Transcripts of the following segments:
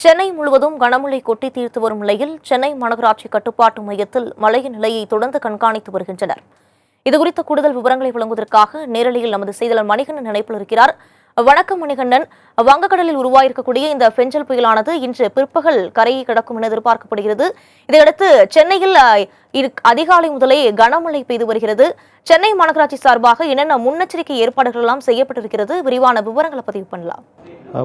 சென்னை முழுவதும் கனமழை கொட்டி தீர்த்து வரும் நிலையில் சென்னை மாநகராட்சி கட்டுப்பாட்டு மையத்தில் மழையின் நிலையை தொடர்ந்து கண்காணித்து வருகின்றனர். இதுகுறித்த கூடுதல் விவரங்களை வழங்குவதற்காக நேரலையில் நமது செய்தியாளர் மணிகண்டன் இணைப்பில் இருக்கிறார். வணக்கம் மணிகண்டன். வங்கக்கடலில் உருவாயிருக்கக்கூடிய இந்த பெஞ்சல் புயலானது இன்று பிற்பகல் கரையை கடக்கும் என எதிர்பார்க்கப்படுகிறது. இதையடுத்து சென்னையில் அதிகாலை முதலே கனமழை பெய்து வருகிறது. சென்னை மாநகராட்சி சார்பாக என்னென்ன முன்னெச்சரிக்கை ஏற்பாடுகள் எல்லாம் செய்யப்பட்டிருக்கிறது? விரிவான விவரங்களை பதிவு பண்ணலாம்.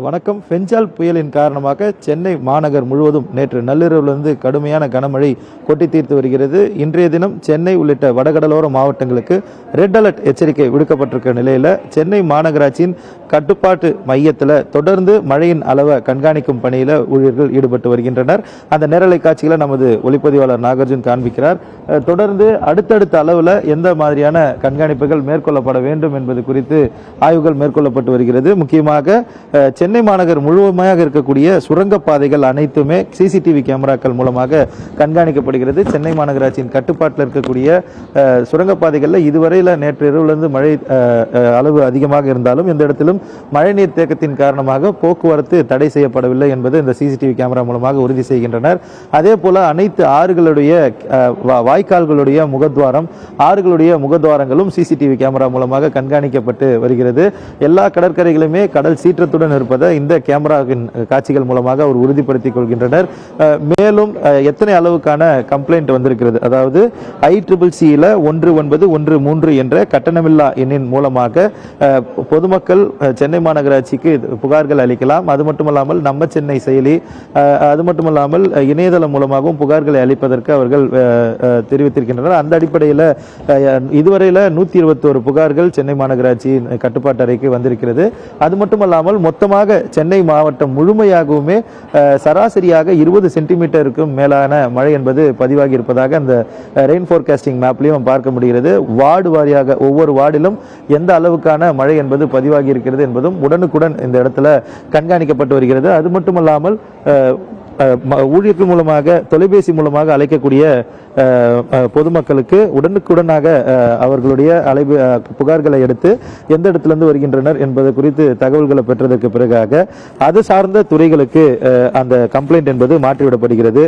வணக்கம். பெஞ்சால் புயலின் காரணமாக சென்னை மாநகர் முழுவதும் நேற்று நள்ளிரவிலிருந்து கடுமையான கனமழை கொட்டி தீர்த்து வருகிறது. இன்றைய தினம் சென்னை உள்ளிட்ட வடகடலோர மாவட்டங்களுக்கு ரெட் அலர்ட் எச்சரிக்கை விடுக்கப்பட்டிருக்க நிலையில் சென்னை மாநகராட்சியின் கட்டுப்பாட்டு மையத்தில் தொடர்ந்து மழையின் அளவை கண்காணிக்கும் பணியில் ஊழியர்கள் ஈடுபட்டு வருகின்றனர். அந்த நேரலை காட்சிகளை நமது ஒளிப்பதிவாளர் நாகார்ஜுன் காண்பிக்கிறார். தொடர்ந்து அடுத்தடுத்த அளவில் எந்த மாதிரியான கண்காணிப்புகள் மேற்கொள்ளப்பட வேண்டும் என்பது குறித்து ஆய்வுகள் மேற்கொள்ளப்பட்டு வருகிறது. முக்கியமாக சென்னை மாநகர் முழுமையாக இருக்கக்கூடிய சுரங்கப்பாதைகள் அனைத்துமே சிசிடிவி கேமராக்கள் மூலமாக கண்காணிக்கப்படுகிறது. சென்னை மாநகராட்சியின் கட்டுப்பாட்டில் இருக்கக்கூடிய சுரங்கப்பாதைகளில் இதுவரையில் நேற்று இரவிலிருந்து மழை அளவு அதிகமாக இருந்தாலும் எந்த இடத்திலும் மழைநீர் தேக்கத்தின் காரணமாக போக்குவரத்து தடை செய்யப்படவில்லை என்பது இந்த சிசிடிவி கேமரா மூலமாக உறுதி செய்கின்றனர். அதே போல அனைத்து ஆறுகளுடைய வாய்க்கால்களுடைய முகத்வாரம், ஆறுகளுடைய முகத்வாரங்களும் சிசிடிவி கேமரா மூலமாக கண்காணிக்கப்பட்டு வருகிறது. எல்லா கடற்கரைகளுமே கடல் சீற்றத்துடன் இருப்பதை இந்த கேமராவின் காட்சிகள் மூலமாக அவர் உறுதிப்படுத்திக் கொள்கின்றனர். மேலும் எத்தனை அளவுக்கான கம்ப்ளைண்ட் வந்திருக்கிறது, அதாவது ICCC 1913 என்ற கட்டணமில்லா எண்ணின் மூலமாக பொதுமக்கள் சென்னை மாநகராட்சிக்கு புகார்கள் அளிக்கலாம். அது மட்டுமல்லாமல் நம்ம சென்னை செயலி, அது மட்டுமல்லாமல் இணையதளம் மூலமாகவும் புகார்களை அளிப்பதற்கு அவர்கள் தெரிவித்திருக்கின்றனர். அந்த அடிப்படையில் இதுவரையில் 121 புகார்கள் சென்னை மாநகராட்சி கட்டுப்பாட்டு அறைக்கு வந்திருக்கிறது. அது மட்டுமல்லாமல் மொத்தமாக சென்னை மாவட்டம் முழுமையாகவுமே சராசரியாக 20 சென்டிமீட்டருக்கும் மேலான மழை என்பது பதிவாகி இருப்பதாக அந்த ரெயின் ஃபோர்காஸ்டிங் மேப்லையும் பார்க்க முடிகிறது. வார்டு வாரியாக ஒவ்வொரு வார்டிலும் எந்த அளவுக்கான மழை என்பது பதிவாகி இருக்கிறது என்பதும் உடனுக்குடன் இந்த இடத்துல கண்காணிக்கப்பட்டு வருகிறது. அது மட்டுமல்லாமல் ஊழியர்கள் மூலமாக தொலைபேசி மூலமாக அழைக்கக்கூடிய பொதுமக்களுக்கு உடனுக்குடனாக அவர்களுடைய புகார்களை எடுத்து எந்த இடத்திலிருந்து வருகின்றனர் என்பது குறித்து தகவல்களை பெற்றதற்கு பிறகாக அது சார்ந்த துறைகளுக்கு அந்த கம்ப்ளைண்ட் என்பது மாற்றிவிடப்படுகிறது.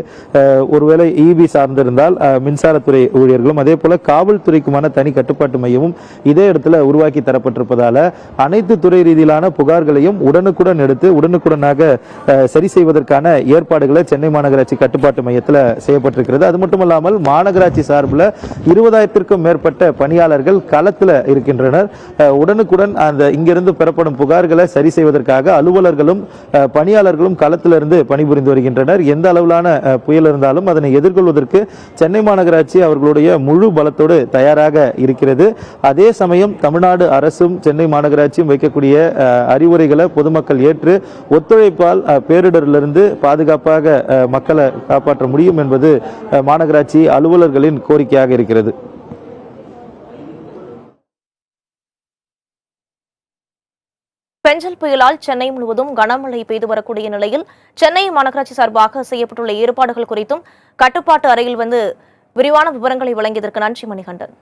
ஒருவேளை EB சார்ந்திருந்தால் மின்சாரத்துறை ஊழியர்களும் அதே போல காவல்துறைக்குமான தனி கட்டுப்பாட்டு மையமும் இதே இடத்துல உருவாக்கி தரப்பட்டிருப்பதால அனைத்து துறை ரீதியிலான புகார்களையும் உடனுக்குடன் எடுத்து உடனுக்குடனாக சரி செய்வதற்கான ஏற்பாடுகளை சென்னை மாநகராட்சி கட்டுப்பாட்டு மையத்தில் செய்யப்பட்டிருக்கிறது. அது மட்டுமல்லாமல் மாநகராட்சி சார்பில் 20,000க்கும் மேற்பட்ட பணியாளர்கள் களத்தில் இருக்கின்றனர். உடனுக்குடன் அந்த இங்கிருந்து பெறப்படும் புகார்களை சரி செய்வதற்காக அலுவலர்களும் பணியாளர்களும் களத்திலிருந்து பணிபுரிந்து வருகின்றனர். எந்த அளவிலான புயல் இருந்தாலும் அதனை எதிர்கொள்வதற்கு சென்னை மாநகராட்சி அவர்களுடைய முழு பலத்தோடு தயாராக இருக்கிறது. அதே சமயம் தமிழ்நாடு அரசும் சென்னை மாநகராட்சியும் வைக்கக்கூடிய அறிவுரைகளை பொதுமக்கள் ஏற்று ஒத்துழைப்பால் பேரிடரிலிருந்து பாதுகாப்பாக மக்களை காப்பாற்ற முடியும் என்பது மாநகராட்சி அலுவலர்களின் கோரிக்கையாக இருக்கிறது. பெஞ்சல் புயலால் சென்னை முழுவதும் கனமழை பெய்து வரக்கூடிய நிலையில் சென்னை மாநகராட்சி சார்பாக செய்யப்பட்டுள்ள ஏற்பாடுகள் குறித்தும் கட்டுப்பாட்டு அறையில் விரிவான விவரங்களை வழங்கியதற்கு நன்றி மணிகண்டன்.